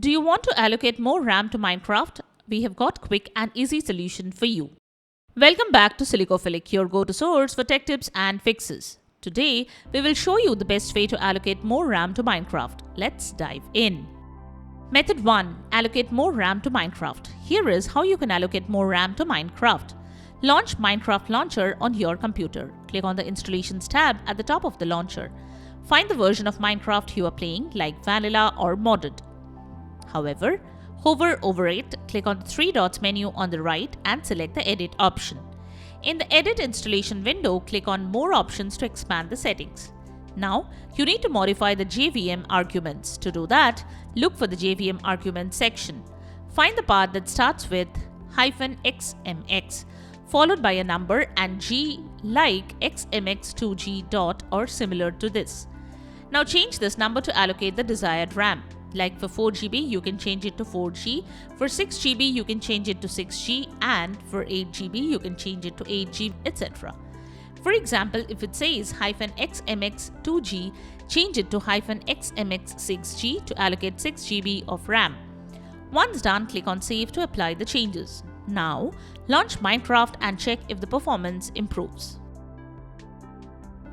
Do you want to allocate more RAM to Minecraft? We have got quick and easy solution for you. Welcome back to Silicophilic, your go-to source for tech tips and fixes. Today, we will show you the best way to allocate more RAM to Minecraft. Let's dive in. Method 1. Allocate more RAM to Minecraft. Here is how you can allocate more RAM to Minecraft. Launch Minecraft Launcher on your computer. Click on the Installations tab at the top of the launcher. Find the version of Minecraft you are playing, like Vanilla or Modded. However, hover over it, click on the three dots menu on the right and select the Edit option. In the Edit installation window, click on More options to expand the settings. Now, you need to modify the JVM arguments. To do that, look for the JVM arguments section. Find the part that starts with -xmx, followed by a number and G like xmx2g dot or similar to this. Now change this number to allocate the desired RAM. Like for 4 GB, you can change it to 4G, for 6 GB, you can change it to 6G, and for 8 GB, you can change it to 8G, etc. For example, if it says -xmx2g, change it to -xmx6g to allocate 6 GB of RAM. Once done, click on Save to apply the changes. Now, launch Minecraft and check if the performance improves.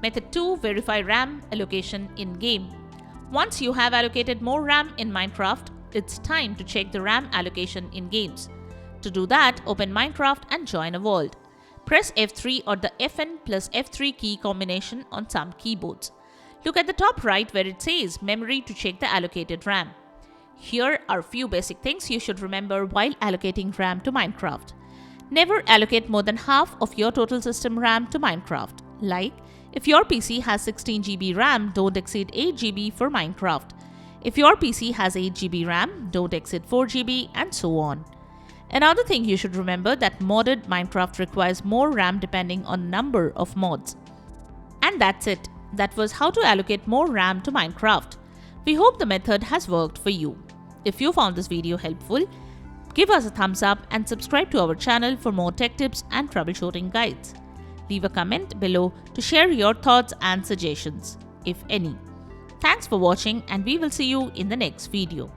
Method 2. Verify RAM allocation in-game. Once you have allocated more RAM in Minecraft, it's time to check the RAM allocation in games. To do that, open Minecraft and join a world. Press F3 or the FN plus F3 key combination on some keyboards. Look at the top right where it says Memory to check the allocated RAM. Here are a few basic things you should remember while allocating RAM to Minecraft. Never allocate more than half of your total system RAM to Minecraft. Like, if your PC has 16 GB RAM, don't exceed 8 GB for Minecraft. If your PC has 8 GB RAM, don't exceed 4 GB, and so on. Another thing you should remember that modded Minecraft requires more RAM depending on number of mods. And that's it. That was how to allocate more RAM to Minecraft. We hope the method has worked for you. If you found this video helpful, give us a thumbs up and subscribe to our channel for more tech tips and troubleshooting guides. Leave a comment below to share your thoughts and suggestions, if any. Thanks for watching, and we will see you in the next video.